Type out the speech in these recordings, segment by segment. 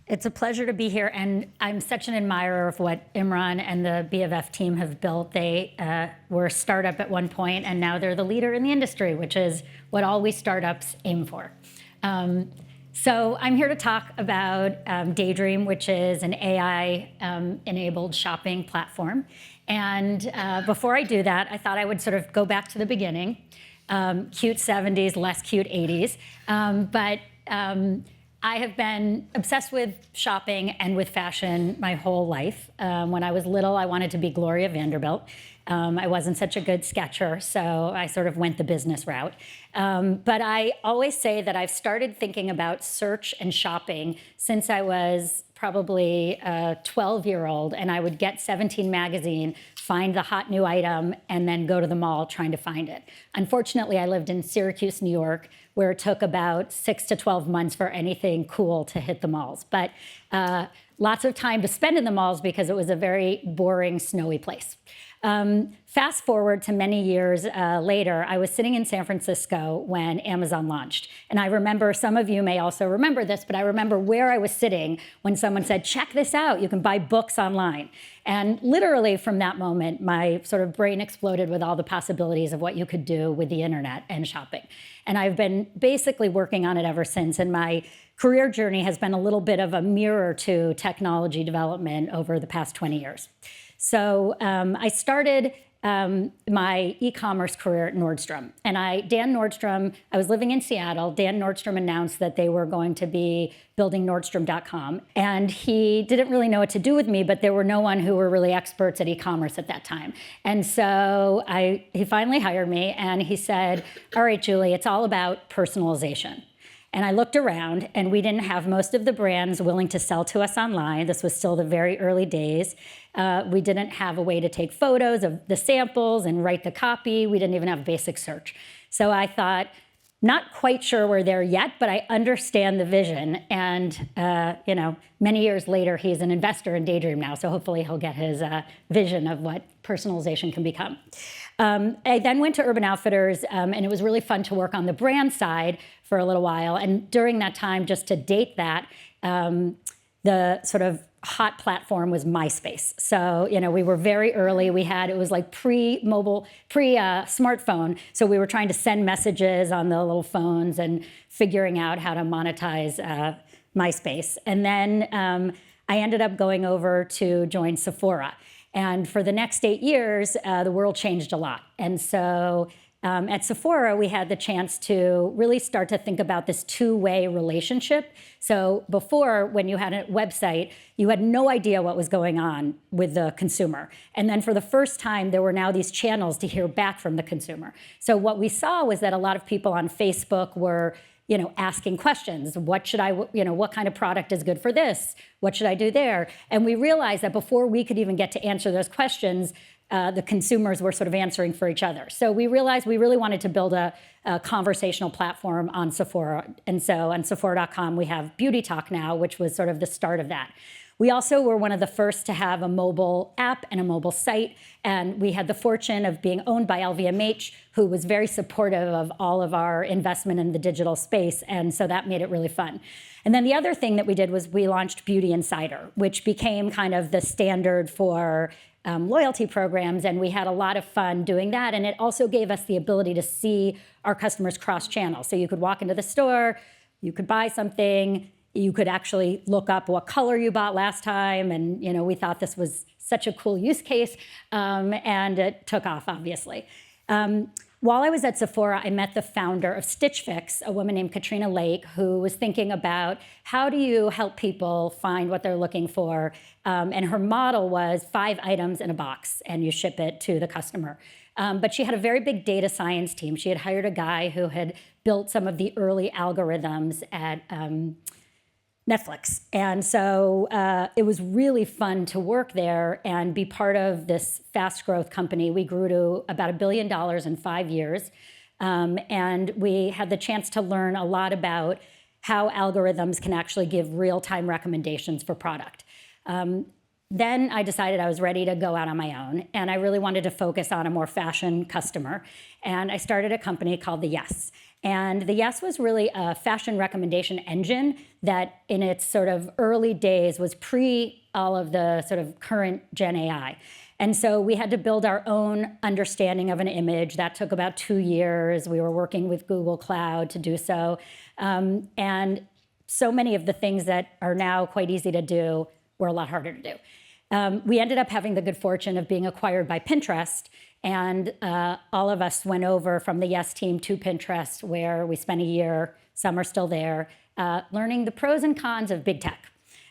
It's a pleasure to be here, and I'm such an admirer of what Imran and the BofF team have built. They were a startup at one point, and now they're the leader in the industry, which is what all we startups aim for. So I'm here to talk about Daydream, which is an AI-enabled shopping platform. And before I do that, I thought I would sort of go back to the beginning. Cute 70s, less cute 80s. I have been obsessed with shopping and with fashion my whole life. When I was little, I wanted to be Gloria Vanderbilt. I wasn't such a good sketcher, so I sort of went the business route. But I always say that I've started thinking about search and shopping since I was probably a 12-year-old, and I would get 17 magazine, find the hot new item, and then go to the mall trying to find it. Unfortunately, I lived in Syracuse, New York, where it took about 6 to 12 months for anything cool to hit the malls. But lots of time to spend in the malls because it was a very boring, snowy place. Fast forward to many years later, I was sitting in San Francisco when Amazon launched. And I remember, some of you may also remember this, but I remember where I was sitting when someone said, check this out, you can buy books online. And literally from that moment, my sort of brain exploded with all the possibilities of what you could do with the internet and shopping. And I've been basically working on it ever since. And my career journey has been a little bit of a mirror to technology development over the past 20 years. So I started my e-commerce career at Nordstrom. And Dan Nordstrom, I was living in Seattle. Dan Nordstrom announced that they were going to be building Nordstrom.com. And he didn't really know what to do with me, but there were no one who were really experts at e-commerce at that time. And so he finally hired me, and he said, all right, Julie, it's all about personalization. And I looked around, and we didn't have most of the brands willing to sell to us online. This was still the very early days. We didn't have a way to take photos of the samples and write the copy. We didn't even have basic search. So I thought, not quite sure we're there yet, but I understand the vision. And many years later, he's an investor in Daydream now, so hopefully he'll get his vision of what personalization can become. I then went to Urban Outfitters, and it was really fun to work on the brand side for a little while. And during that time, just to date that, the sort of hot platform was MySpace. So, we were very early. It was like pre-mobile, pre-smartphone. So we were trying to send messages on the little phones and figuring out how to monetize MySpace. And then I ended up going over to join Sephora. And for the next 8 years, the world changed a lot. And so at Sephora, we had the chance to really start to think about this two-way relationship. So before, when you had a website, you had no idea what was going on with the consumer. And then for the first time, there were now these channels to hear back from the consumer. So what we saw was that a lot of people on Facebook were asking questions. What should what kind of product is good for this? What should I do there? And we realized that before we could even get to answer those questions, the consumers were sort of answering for each other. So we realized we really wanted to build a conversational platform on Sephora. And so on Sephora.com, we have Beauty Talk now, which was sort of the start of that. We also were one of the first to have a mobile app and a mobile site. And we had the fortune of being owned by LVMH, who was very supportive of all of our investment in the digital space. And so that made it really fun. And then the other thing that we did was we launched Beauty Insider, which became kind of the standard for loyalty programs, and we had a lot of fun doing that. And it also gave us the ability to see our customers cross-channel. So you could walk into the store, you could buy something, you could actually look up what color you bought last time. And we thought this was such a cool use case, and it took off, obviously. While I was at Sephora, I met the founder of Stitch Fix, a woman named Katrina Lake, who was thinking about how do you help people find what they're looking for. And her model was 5 items in a box, and you ship it to the customer. But she had a very big data science team. She had hired a guy who had built some of the early algorithms at Netflix. And so it was really fun to work there and be part of this fast growth company. We grew to about $1 billion in 5 years. And we had the chance to learn a lot about how algorithms can actually give real-time recommendations for product. Then I decided I was ready to go out on my own, and I really wanted to focus on a more fashion customer. And I started a company called The Yes. And the Yes was really a fashion recommendation engine that in its sort of early days was pre all of the sort of current Gen AI. And so we had to build our own understanding of an image. That took about 2 years. We were working with Google Cloud to do so. And so many of the things that are now quite easy to do were a lot harder to do. We ended up having the good fortune of being acquired by Pinterest, and all of us went over from the Yes team to Pinterest, where we spent a year, some are still there, learning the pros and cons of big tech,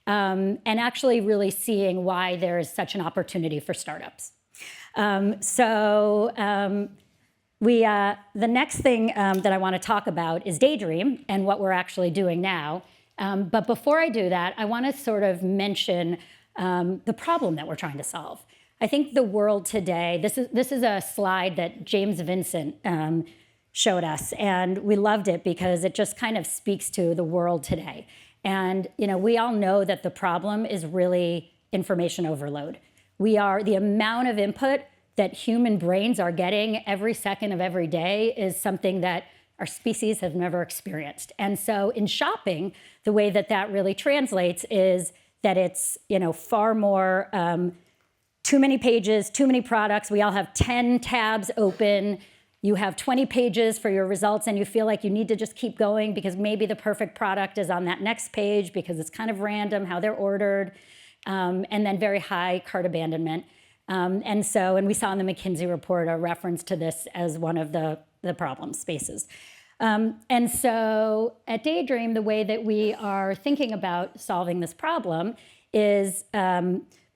and actually really seeing why there is such an opportunity for startups. The next thing that I want to talk about is Daydream and what we're actually doing now. But before I do that, I want to sort of mention the problem that we're trying to solve. I think the world today, this is a slide that James Vincent showed us, and we loved it because it just kind of speaks to the world today. And we all know that the problem is really information overload. The amount of input that human brains are getting every second of every day is something that our species have never experienced. And so in shopping, the way that really translates is that it's far more too many pages, too many products. We all have 10 tabs open. You have 20 pages for your results, and you feel like you need to just keep going because maybe the perfect product is on that next page because it's kind of random how they're ordered, and then very high cart abandonment. And we saw in the McKinsey report a reference to this as one of the problem spaces. And so at Daydream, the way that we are thinking about solving this problem is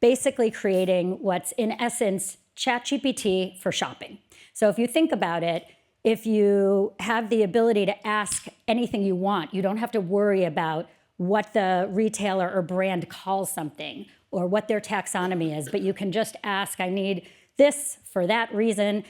basically creating what's in essence ChatGPT for shopping. So if you think about it, if you have the ability to ask anything you want, you don't have to worry about what the retailer or brand calls something or what their taxonomy is, but you can just ask, I need this for that reason.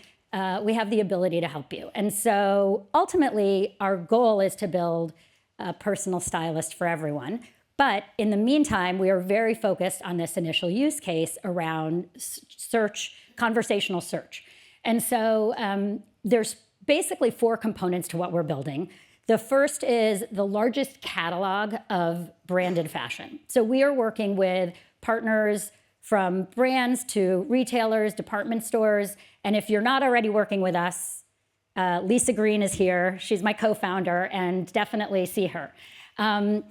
We have the ability to help you. And so ultimately, our goal is to build a personal stylist for everyone. But in the meantime, we are very focused on this initial use case around search, conversational search. And so there's basically 4 components to what we're building. The first is the largest catalog of branded fashion. So we are working with partners from brands to retailers, department stores. And if you're not already working with us, Lisa Green is here. She's my co-founder, and definitely see her. The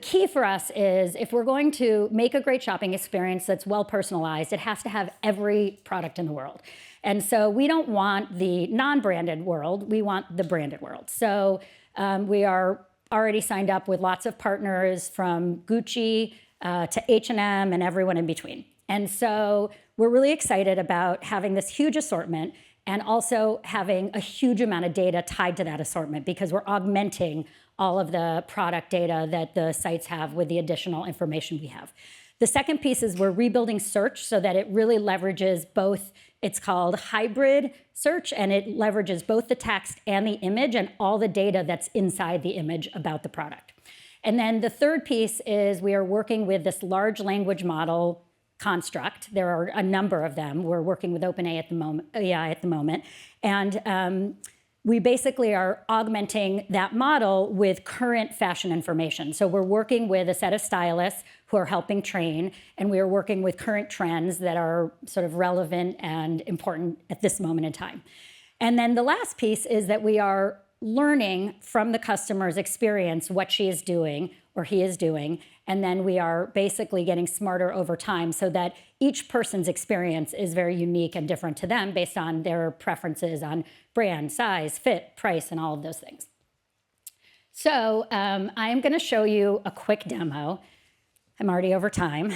key for us is if we're going to make a great shopping experience that's well personalized, it has to have every product in the world. And so we don't want the non-branded world, we want the branded world. So we are already signed up with lots of partners from Gucci to H&M and everyone in between. And so we're really excited about having this huge assortment and also having a huge amount of data tied to that assortment because we're augmenting all of the product data that the sites have with the additional information we have. The second piece is we're rebuilding search so that it really leverages both, it's called hybrid search, and it leverages both the text and the image and all the data that's inside the image about the product. And then the third piece is we are working with this large language model construct. There are a number of them. We're working with OpenAI at the moment. And we basically are augmenting that model with current fashion information. So we're working with a set of stylists who are helping train, and we are working with current trends that are sort of relevant and important at this moment in time. And then the last piece is that we are learning from the customer's experience what she is doing or he is doing, and then we are basically getting smarter over time so that each person's experience is very unique and different to them based on their preferences on brand, size, fit, price, and all of those things. So I'm going to show you a quick demo. I'm already over time,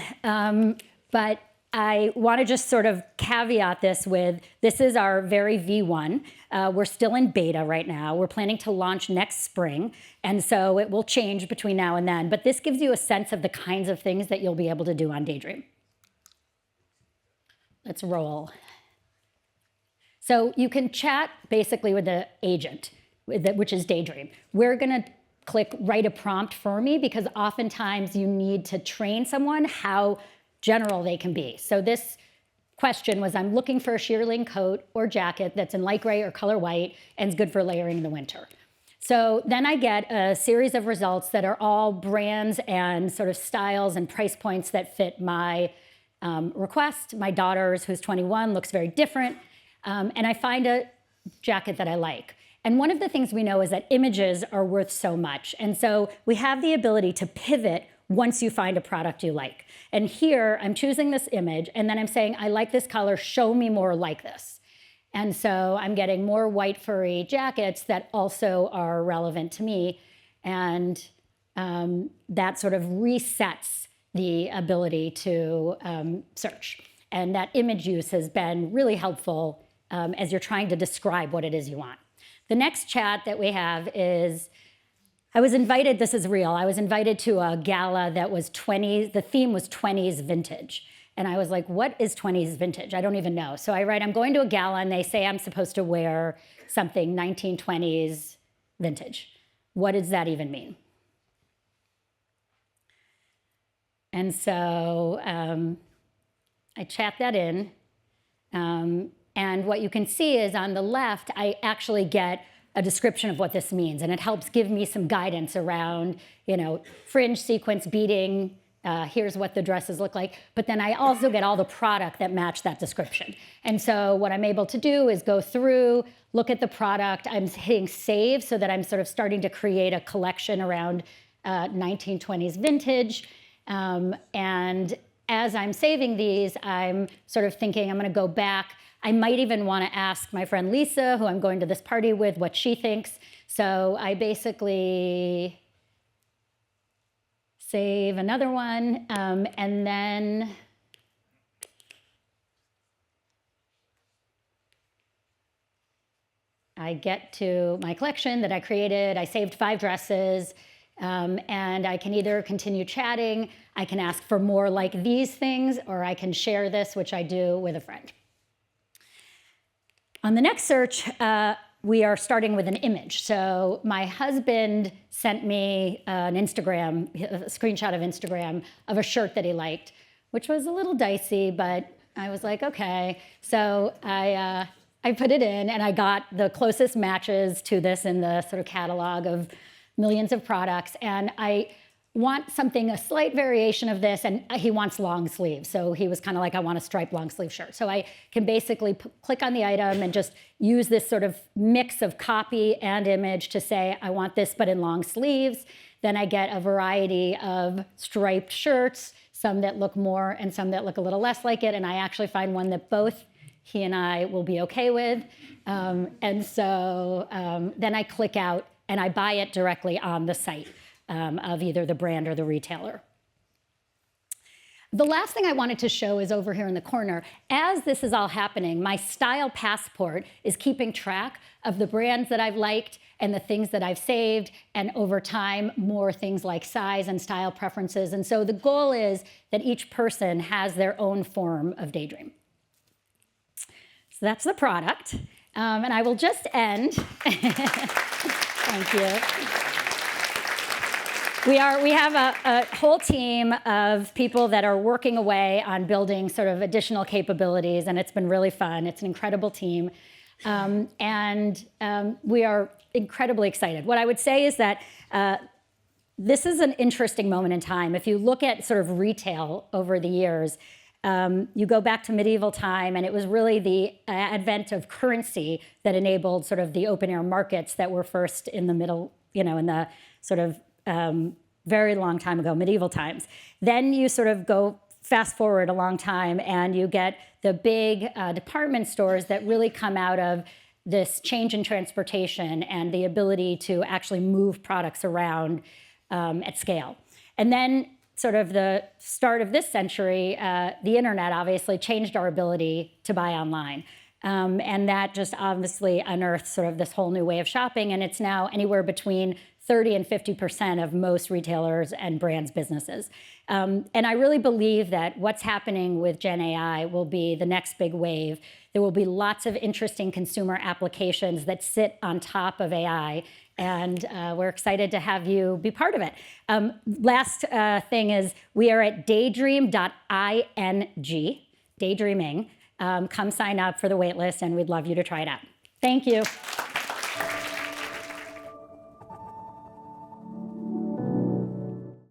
but I want to just sort of caveat this with, this is our very V1. We're still in beta right now. We're planning to launch next spring, and so it will change between now and then. But this gives you a sense of the kinds of things that you'll be able to do on Daydream. Let's roll. So you can chat basically with the agent, which is Daydream. We're going to click write a prompt for me because oftentimes you need to train someone how general they can be. So this question was, I'm looking for a shearling coat or jacket that's in light gray or color white and is good for layering in the winter. So then I get a series of results that are all brands and sort of styles and price points that fit my request. My daughter's, who's 21, looks very different. And I find a jacket that I like. And one of the things we know is that images are worth so much. And so we have the ability to pivot once you find a product you like. And here I'm choosing this image and then I'm saying, I like this color, show me more like this. And so I'm getting more white furry jackets that also are relevant to me. And that sort of resets the ability to search. And that image use has been really helpful as you're trying to describe what it is you want. The next chat that we have is, I was invited, this is real, I was invited to a gala that was 20s, the theme was 20s vintage. And I was like, what is 20s vintage? I don't even know. So I write, I'm going to a gala and they say I'm supposed to wear something 1920s vintage. What does that even mean? And so I chat that in. And what you can see is on the left, I actually get a description of what this means. And it helps give me some guidance around, fringe, sequence, beading, here's what the dresses look like. But then I also get all the product that match that description. And so what I'm able to do is go through, look at the product. I'm hitting save so that I'm sort of starting to create a collection around 1920s vintage. And as I'm saving these, I'm sort of thinking I'm going to go back. I might even want to ask my friend Lisa, who I'm going to this party with, what she thinks. So I basically save another one, and then I get to my collection that I created. I saved 5 dresses, and I can either continue chatting, I can ask for more like these things, or I can share this, which I do with a friend. On the next search, we are starting with an image. So my husband sent me a screenshot of Instagram of a shirt that he liked, which was a little dicey, but I was like, okay. So I put it in and I got the closest matches to this in the sort of catalog of millions of products. And I want something, a slight variation of this, and he wants long sleeves. So he was kind of like, I want a striped long sleeve shirt. So I can basically click on the item and just use this sort of mix of copy and image to say, I want this, but in long sleeves. Then I get a variety of striped shirts, some that look more and some that look a little less like it. And I actually find one that both he and I will be okay with. And so then I click out and I buy it directly on the site of either the brand or the retailer. The last thing I wanted to show is over here in the corner. As this is all happening, my Style Passport is keeping track of the brands that I've liked and the things that I've saved, and over time, more things like size and style preferences. And so the goal is that each person has their own form of Daydream. So that's the product. And I will just end. Thank you. We have a whole team of people that are working away on building sort of additional capabilities, and it's been really fun. It's an incredible team. We are incredibly excited. What I would say is that this is an interesting moment in time. If you look at sort of retail over the years, you go back to medieval time, and it was really the advent of currency that enabled sort of the open air markets that were first in the middle, in the sort of very long time ago, medieval times. Then you sort of go fast forward a long time and you get the big department stores that really come out of this change in transportation and the ability to actually move products around at scale. And then sort of the start of this century, the internet obviously changed our ability to buy online. And that just obviously unearthed sort of this whole new way of shopping, and it's now anywhere between 30 and 50% of most retailers and brands' businesses. And I really believe that what's happening with Gen AI will be the next big wave. There will be lots of interesting consumer applications that sit on top of AI, and we're excited to have you be part of it. Last thing is we are at daydream.ing, daydreaming. come sign up for the wait list, and we'd love you to try it out. Thank you.